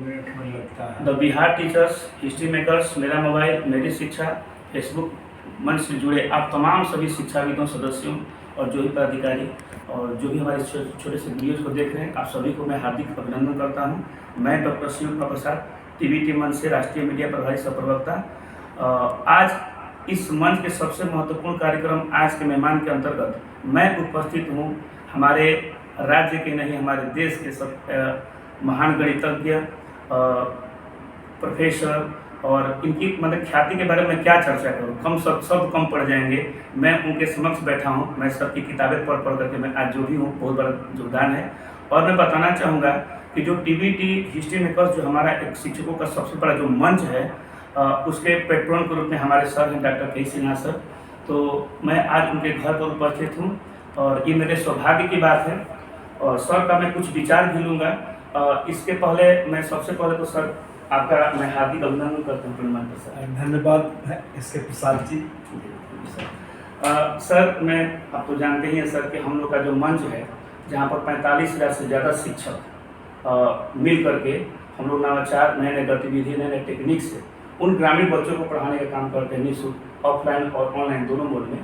Minute में लगता है। The Bihar teachers, history makers, मेरा मोबाइल, मेरी शिक्षा, फेसबुक मंच से जुड़े आप तमाम सभी शिक्षाविदों, सदस्यों और जो भी पदाधिकारी और जो भी हमारे छोटे से वीडियोज़ को देख रहे हैं, आप सभी को मैं हार्दिक अभिनंदन करता हूं। मैं डॉक्टर शिव प्रसाद, टीवीटी मंच से राष्ट्रीय मीडिया प्रभारी सह प्रवक्ता। आज इस मंच के सबसे महत्वपूर्ण कार्यक्रम आज के मेहमान के अंतर्गत मैं उपस्थित हूँ। हमारे राज्य के नहीं, हमारे देश के सब महान गणितज्ञ, प्रोफेसर और इनकी मतलब ख्याति के बारे में क्या चर्चा करूँ, कम सब कम पड़ जाएंगे। मैं उनके समक्ष बैठा हूँ। मैं सबकी किताबें पढ़ करके मैं आज जो भी हूँ, बहुत बड़ा योगदान है। और मैं बताना चाहूँगा कि जो टीवीटी हिस्ट्री मेकर्स जो हमारा एक शिक्षकों का सबसे बड़ा जो मंच है, उसके पेट्रोन के रूप में हमारे सर हैं डॉक्टर के सिन्हा सर। तो मैं आज उनके घर पर उपस्थित हूँ और ये मेरे सौभाग्य की बात है। और सर का मैं कुछ विचार भी लूँगा। इसके पहले मैं सबसे पहले तो सर आपका मैं हार्दिक अभिनंदन करता हूँ प्रणाम सर। धन्यवाद इसके प्रसाद जी। सर मैं आप तो जानते ही हैं सर कि हम लोग का जो मंच है, जहाँ पर 45,000 से ज़्यादा शिक्षक मिल करके हम लोग नवाचार, नए नए गतिविधि, नए नए टेक्निक से उन ग्रामीण बच्चों को पढ़ाने का काम करते हैं, निःशुल्क ऑफलाइन और ऑनलाइन दोनों मोड में।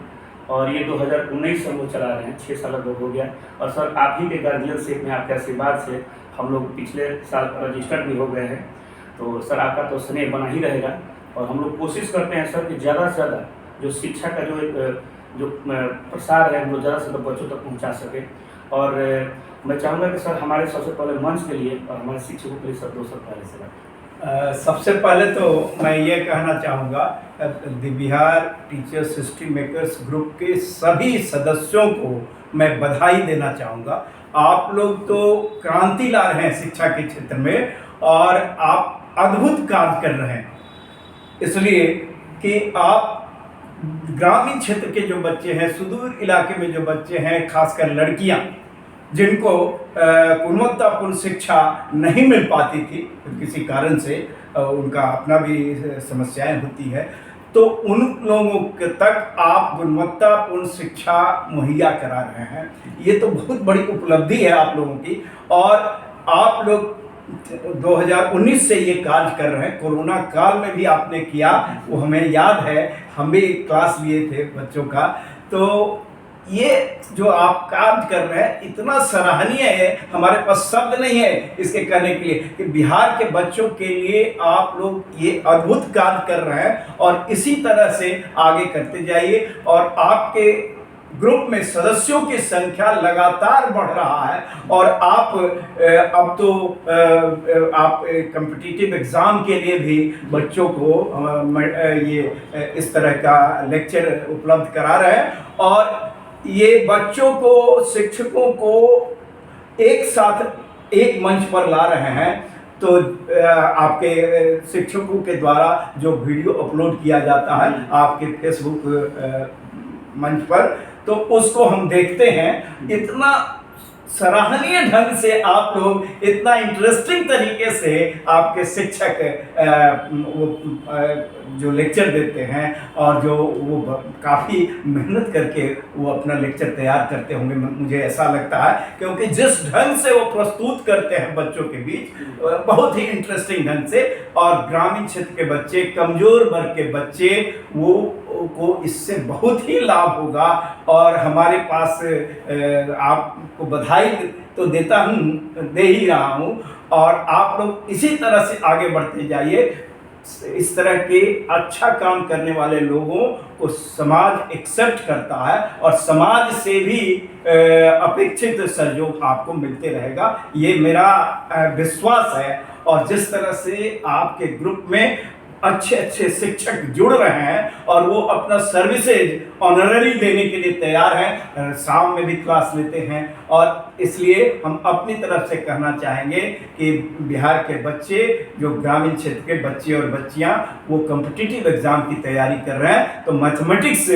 और ये 2019 से हम लोग चला रहे हैं, 6 साल हो गया। और सर आप ही के गार्जियनशिप में, आपके आशीर्वाद से हम लोग पिछले साल रजिस्टर्ड भी हो गए हैं। तो सर आपका तो स्नेह बना ही रहेगा। और हम लोग कोशिश करते हैं सर कि ज़्यादा से ज़्यादा जो शिक्षा का जो प्रसार है, हम लोग ज़्यादा से ज़्यादा बच्चों तक पहुँचा सकें। और मैं चाहूँगा कि सर हमारे सबसे पहले मंच के लिए और हमारे शिक्षकों के लिए सर 2 शब्द पहले से सबसे पहले तो मैं ये कहना चाहूँगा the Bihar teachers history makers group के सभी सदस्यों को मैं बधाई देना चाहूँगा। आप लोग तो क्रांति ला रहे हैं शिक्षा के क्षेत्र में और आप अद्भुत कार्य कर रहे हैं, इसलिए कि आप ग्रामीण क्षेत्र के जो बच्चे हैं, सुदूर इलाके में जो बच्चे हैं, खासकर लड़कियां जिनको गुणवत्तापूर्ण शिक्षा नहीं मिल पाती थी किसी कारण से, उनका अपना भी समस्याएं होती है, तो उन लोगों के तक आप गुणवत्तापूर्ण शिक्षा मुहैया करा रहे हैं। ये तो बहुत बड़ी उपलब्धि है आप लोगों की। और आप लोग 2019 से ये कार्य कर रहे हैं। कोरोना काल में भी आपने किया, वो हमें याद है, हम भी क्लास लिए थे बच्चों का। तो ये जो आप कार्य कर रहे हैं इतना सराहनीय है, हमारे पास शब्द नहीं है इसके कहने के लिए कि बिहार के बच्चों के लिए आप लोग ये अद्भुत कार्य कर रहे हैं। और इसी तरह से आगे करते जाइए। और आपके ग्रुप में सदस्यों की संख्या लगातार बढ़ रहा है। और आप अब तो आप कॉम्पिटिटिव एग्ज़ाम के लिए भी बच्चों को ये इस तरह का लेक्चर उपलब्ध करा रहे हैं। और ये बच्चों को, शिक्षकों को एक साथ एक मंच पर ला रहे हैं। तो आपके शिक्षकों के द्वारा जो वीडियो अपलोड किया जाता है आपके फेसबुक मंच पर, तो उसको हम देखते हैं। इतना सराहनीय ढंग से आप लोग इतना इंटरेस्टिंग तरीके से आपके शिक्षक वो जो लेक्चर देते हैं और जो वो काफ़ी मेहनत करके वो अपना लेक्चर तैयार करते होंगे, मुझे ऐसा लगता है, क्योंकि जिस ढंग से वो प्रस्तुत करते हैं बच्चों के बीच, बहुत ही इंटरेस्टिंग ढंग से। और ग्रामीण क्षेत्र के बच्चे, कमज़ोर वर्ग के बच्चे, वो को इससे बहुत ही लाभ होगा। और हमारे पास आपको बधाई तो देता हूँ, दे ही रहा हूँ। और आप लोग इसी तरह से आगे बढ़ते जाइए। इस तरह के अच्छा काम करने वाले लोगों को समाज एक्सेप्ट करता है और समाज से भी अपेक्षित सहयोग आपको मिलते रहेगा, ये मेरा विश्वास है। और जिस तरह से आपके ग्रुप में अच्छे अच्छे शिक्षक जुड़ रहे हैं और वो अपना सर्विसेज ऑनररी देने के लिए तैयार हैं, शाम में भी क्लास लेते हैं। और इसलिए हम अपनी तरफ से कहना चाहेंगे कि बिहार के बच्चे, जो ग्रामीण क्षेत्र के बच्चे और बच्चियां, वो कॉम्पिटिटिव एग्जाम की तैयारी कर रहे हैं, तो मैथमेटिक्स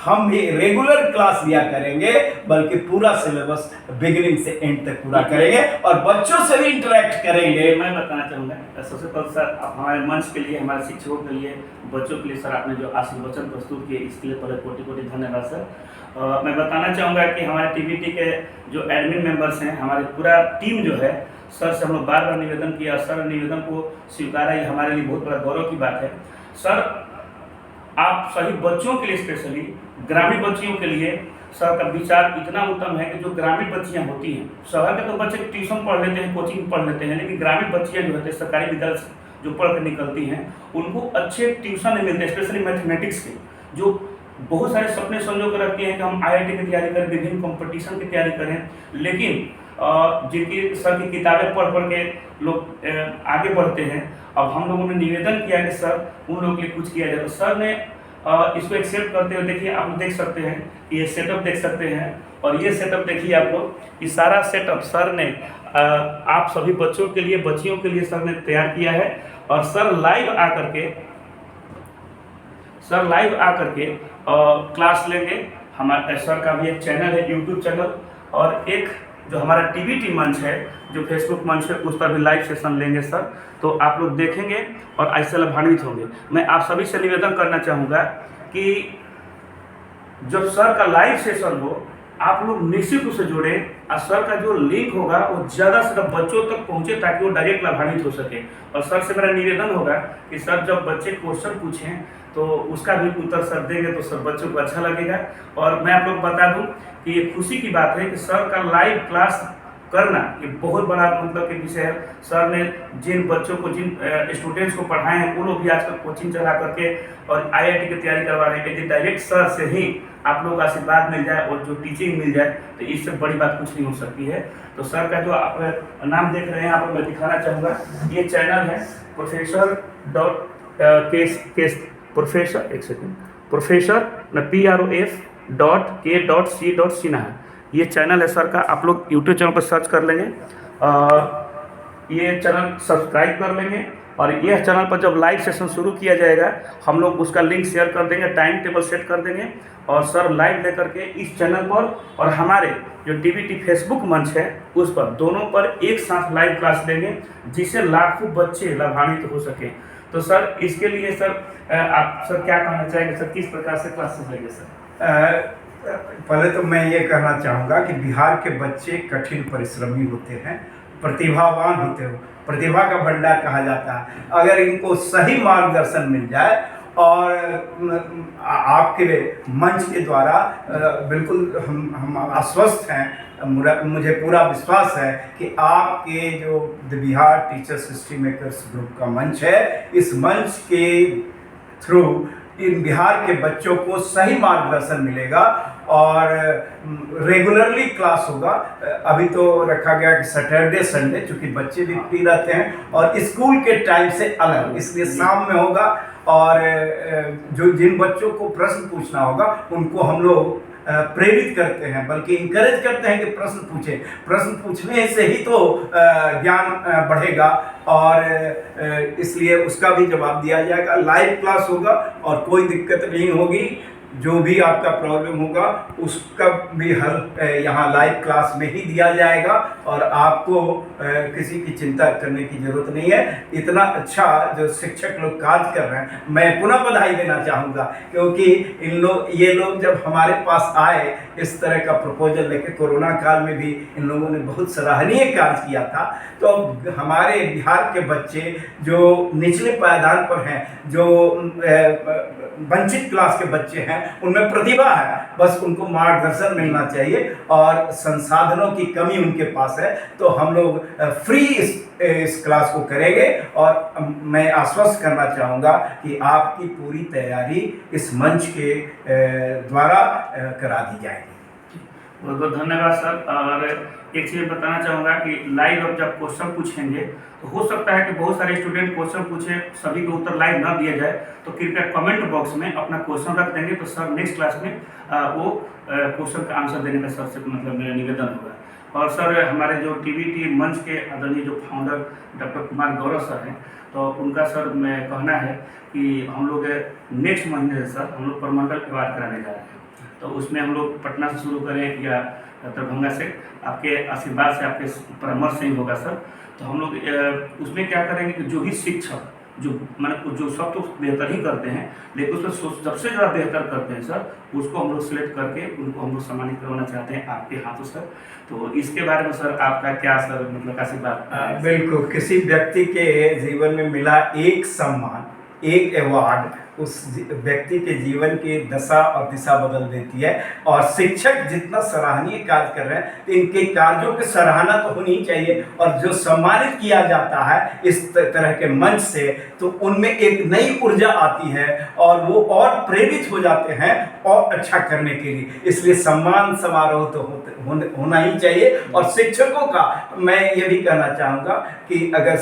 हम भी रेगुलर क्लास लिया करेंगे, बल्कि पूरा सिलेबस बिगिनिंग से एंड तक पूरा करेंगे और बच्चों से भी इंटरेक्ट करेंगे। मैं बताना चाहूँगा सबसे पहले सर, हमारे मंच के लिए, हमारे शिक्षकों के लिए, बच्चों के लिए सर आपने जो आशीर्वचन प्रस्तुत किए, इसके लिए पहले कोटि कोटि धन्यवाद सर। मैं बताना चाहूँगा कि हमारे टीवीटी के जो एडमिन मेंबर्स हैं, हमारी पूरा टीम जो है, सर से हम लोग बार बार निवेदन किया, सर निवेदन को स्वीकारा, ये हमारे लिए बहुत बड़ा गौरव की बात है। सर आप सभी बच्चों के लिए, स्पेशली ग्रामीण बच्चियों के लिए सर का विचार इतना उत्तम है कि जो ग्रामीण बच्चियां होती हैं, शहर के तो बच्चे ट्यूशन पढ़ लेते हैं, कोचिंग पढ़ लेते हैं, लेकिन ग्रामीण बच्चियां जो होते हैं सरकारी विद्यालय से जो पढ़ कर निकलती हैं, उनको अच्छे ट्यूशन नहीं मिलते, स्पेशली मैथमेटिक्स के, जो बहुत सारे सपने संजो कर रखते हैं कि हम IIT की तैयारी करें, विभिन्न कंपटीशन की तैयारी करें, लेकिन जिनकी सर की किताबें पढ़ पढ़ के लोग आगे बढ़ते हैं। अब हम लोगों ने निवेदन किया कि सर उन लोगों के लिए कुछ किया जाए, तो सर ने इसको एक्सेप्ट करते हुए, देखिए आप देख सकते हैं कि ये सेटअप देख सकते हैं, और ये सेटअप देखिए आप लोग, ये सारा सेटअप सर ने आप सभी बच्चों के लिए, बच्चियों के लिए सर ने तैयार किया है। और सर लाइव आकर के क्लास लेंगे। हमारे सर का भी एक चैनल है, यूट्यूब चैनल, और एक जो हमारा TVT मंच है, जो फेसबुक मंच है, उस पर भी लाइव सेशन लेंगे सर, तो आप लोग देखेंगे और ऐसे लाभान्वित होंगे। मैं आप सभी से निवेदन करना चाहूँगा कि जब सर का लाइव सेशन हो, आप लोग निश्चित रूप से जुड़ें, और सर का जो लिंक होगा वो ज़्यादा से ज़्यादा बच्चों तक पहुँचे, ताकि वो डायरेक्ट लाभान्वित हो सके। और सर से मेरा निवेदन होगा कि सर जब बच्चे क्वेश्चन पूछें तो उसका भी उत्तर सर देंगे, तो सर बच्चों को अच्छा लगेगा। और मैं आप लोग को बता दूं कि ये खुशी की बात है कि सर का लाइव क्लास करना ये बहुत बड़ा मतलब कि विषय है। सर ने जिन बच्चों को, जिन स्टूडेंट्स को पढ़ाए हैं, वो लोग भी आजकल कोचिंग चला करके और IIT की तैयारी करवा रहे हैं। यदि डायरेक्ट सर से ही आप लोग का आशीर्वाद मिल जाए और जो टीचिंग मिल जाए, तो इससे बड़ी बात कुछ नहीं हो सकती है। तो सर का जो आप नाम देख रहे हैं, आप मैं दिखाना चाहूँगा, ये चैनल है PROF.K.C.सिन्हा। ये चैनल है सर का, आप लोग यूट्यूब चैनल पर सर्च कर लेंगे, ये चैनल सब्सक्राइब कर लेंगे, और यह चैनल पर जब लाइव सेशन शुरू किया जाएगा, हम लोग उसका लिंक शेयर कर देंगे, टाइम टेबल सेट कर देंगे, और सर लाइव लेकर के इस चैनल पर और हमारे जो TVT फेसबुक मंच है उस पर, दोनों पर एक साथ लाइव क्लास देंगे, जिससे लाखों बच्चे लाभान्वित हो सके। तो सर इसके लिए सर आप सर क्या कहना चाहेंगे सर, किस प्रकार से क्लासेस लेंगे सर? पहले तो मैं ये कहना चाहूँगा कि बिहार के बच्चे कठिन परिश्रमी होते हैं, प्रतिभावान होते हो, प्रतिभा का भंडार कहा जाता है। अगर इनको सही मार्गदर्शन मिल जाए और आपके मंच के द्वारा बिल्कुल हम आश्वस्त हैं, मुझे पूरा विश्वास है कि आपके जो the Bihar teachers history makers group का मंच है, इस मंच के थ्रू इन बिहार के बच्चों को सही मार्गदर्शन मिलेगा और रेगुलरली क्लास होगा। अभी तो रखा गया कि सैटरडे संडे, चूँकि बच्चे भी फ्री रहते हैं और स्कूल के टाइम से अलग, इसलिए शाम में होगा। और जो जिन बच्चों को प्रश्न पूछना होगा उनको हम लोग प्रेरित करते हैं, बल्कि इंकरेज करते हैं कि प्रश्न पूछें। प्रश्न पूछने से ही तो ज्ञान बढ़ेगा, और इसलिए उसका भी जवाब दिया जाएगा। लाइव क्लास होगा और कोई दिक्कत नहीं होगी। जो भी आपका प्रॉब्लम होगा उसका भी हल यहाँ लाइव क्लास में ही दिया जाएगा, और आपको किसी की चिंता करने की ज़रूरत नहीं है। इतना अच्छा जो शिक्षक लोग कार्य कर रहे हैं, मैं पुनः बधाई देना चाहूँगा, क्योंकि ये लोग जब हमारे पास आए इस तरह का प्रपोजल लेके, कोरोना काल में भी इन लोगों ने बहुत सराहनीय कार्य किया था। तो हमारे बिहार के बच्चे जो निचले पायदान पर हैं, जो वंचित क्लास के बच्चे हैं, उनमें प्रतिभा है, बस उनको मार्गदर्शन मिलना चाहिए, और संसाधनों की कमी उनके पास है। तो हम लोग फ्री इस क्लास को करेंगे, और मैं आश्वस्त करना चाहूँगा कि आपकी पूरी तैयारी इस मंच के द्वारा करा दी जाएगी। बहुत बहुत धन्यवाद सर। और एक चीज़ बताना चाहूँगा कि लाइव अब जब क्वेश्चन पूछेंगे, तो हो सकता है कि बहुत सारे स्टूडेंट क्वेश्चन पूछें, सभी को उत्तर लाइव ना दिया जाए, तो कृपया कमेंट बॉक्स में अपना क्वेश्चन रख देंगे, तो सर नेक्स्ट क्लास में वो क्वेश्चन का आंसर देने का सर से मतलब मेरा निवेदन होगा। और सर हमारे जो TVT मंच के आदरणीय जो founder doctor Kumar Gaurav sir हैं, तो उनका सर मैं कहना है कि हम लोग नेक्स्ट महीने से सर हम लोग प्रमंडल अवार्ड कराने जा रहे हैं। तो उसमें हम लोग पटना से शुरू करें या दरभंगा से, आपके आशीर्वाद से, आपके परामर्श से ही होगा सर। तो हम लोग उसमें क्या करेंगे कि जो भी शिक्षक जो मतलब जो सब तो बेहतर ही करते हैं, लेकिन उसमें सबसे ज़्यादा बेहतर करते हैं सर, उसको हम लोग सिलेक्ट करके उनको हम लोग सम्मानित करवाना चाहते हैं आपके हाथों सर। तो इसके बारे में सर आपका क्या सर मतलब कैसी बात है? बिल्कुल, किसी व्यक्ति के जीवन में मिला एक सम्मान, एक अवार्ड उस व्यक्ति के जीवन की दशा और दिशा बदल देती है। और शिक्षक जितना सराहनीय कार्य कर रहे हैं, तो इनके कार्यों की सराहना तो होनी ही चाहिए। और जो सम्मानित किया जाता है इस तरह के मंच से, तो उनमें एक नई ऊर्जा आती है और वो और प्रेरित हो जाते हैं और अच्छा करने के लिए। इसलिए सम्मान समारोह तो होना ही चाहिए। और शिक्षकों का मैं ये भी कहना चाहूँगा कि अगर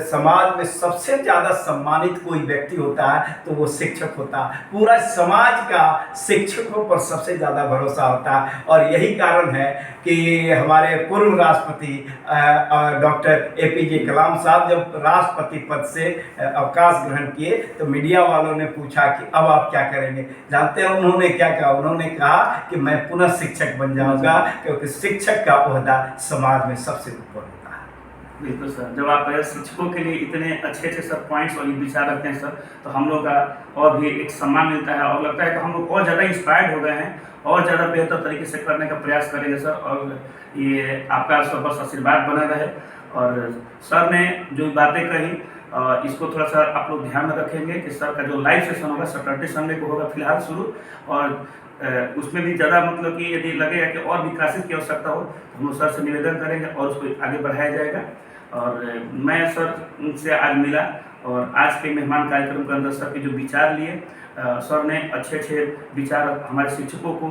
समाज में सबसे ज़्यादा सम्मानित कोई व्यक्ति होता है तो वो शिक्षक होता है। पूरा समाज का शिक्षकों पर सबसे ज़्यादा भरोसा होता है। और यही कारण है कि हमारे पूर्व राष्ट्रपति डॉक्टर APJ कलाम साहब जब राष्ट्रपति पद से अवकाश ग्रहण किए, तो मीडिया वालों ने पूछा कि अब आप क्या करेंगे। जानते हैं उन्होंने क्या कहा? उन्होंने कहा कि मैं पुनः शिक्षक बन जाऊंगा, क्योंकि शिक्षक का ओहदा समाज में सबसे ऊपर होता है। बिल्कुल सर, जब आप शिक्षकों के लिए इतने अच्छे अच्छे सर पॉइंट्स और विचार रखते हैं सर, तो हम लोग का और भी एक सम्मान मिलता है और लगता है कि हम लोग और ज़्यादा इंस्पायर्ड हो गए हैं और ज़्यादा बेहतर तरीके से करने का प्रयास करेंगे सर। और ये आपका सब बस आशीर्वाद बना रहे। और सर ने जो बातें कही इसको थोड़ा सा आप लोग ध्यान में रखेंगे कि सर का जो लाइव सेशन होगा सैटरडे संडे को होगा फिलहाल शुरू। और उसमें भी ज़्यादा मतलब कि यदि लगेगा कि और भी क्लासेस की आवश्यकता हो तो हम लोग सर से निवेदन करेंगे और उसको आगे बढ़ाया जाएगा। और मैं सर उनसे आज मिला और आज के मेहमान कार्यक्रम के अंदर सर के जो विचार लिए, सर ने अच्छे अच्छे विचार हमारे शिक्षकों को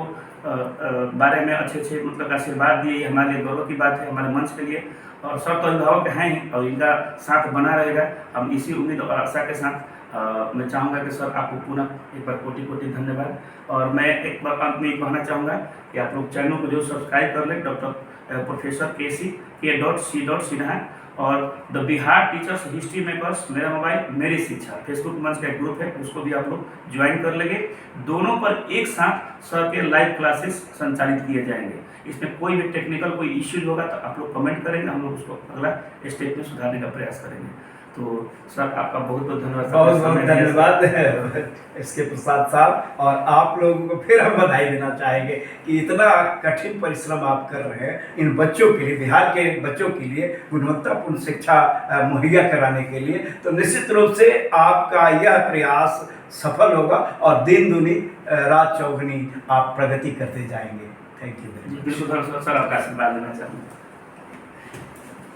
बारे में अच्छे अच्छे मतलब आशीर्वाद दिए। हमारे लिए गौरव की बात है हमारे मंच के लिए। और सर तो अभिभावक हैं ही और इनका साथ बना रहेगा। हम इसी उम्मीद और आशा के साथ मैं चाहूँगा कि सर आपको पुनः एक बार कोटि कोटि धन्यवाद। और मैं एक बार अंत में कहना चाहूँगा कि आप लोग चैनल को जो सब्सक्राइब कर लें, डॉक्टर प्रोफेसर KC सिन्हा और the Bihar teachers history makers मेरा मोबाइल मेरी शिक्षा फेसबुक मंच का एक ग्रुप है, उसको भी आप लोग ज्वाइन कर लेंगे। दोनों पर एक साथ सर के लाइव क्लासेस संचालित किए जाएंगे। इसमें कोई भी टेक्निकल कोई इश्यूज होगा तो आप लोग कमेंट करेंगे, हम लोग उसको अगला स्टेप में सुधारने का प्रयास करेंगे। तो सर आपका बहुत बहुत धन्यवाद। बहुत बहुत धन्यवाद इसके प्रसाद साहब। और आप लोगों को फिर हम बधाई देना चाहेंगे कि इतना कठिन परिश्रम आप कर रहे हैं इन बच्चों के लिए, बिहार के बच्चों के लिए गुणवत्तापूर्ण शिक्षा मुहैया कराने के लिए। तो निश्चित रूप से आपका यह प्रयास सफल होगा और दिन दूनी रात चौगुनी आप प्रगति करते जाएंगे। Thank you. बिल्कुल सर, आपका आशीर्वाद लेना चाहूँगा।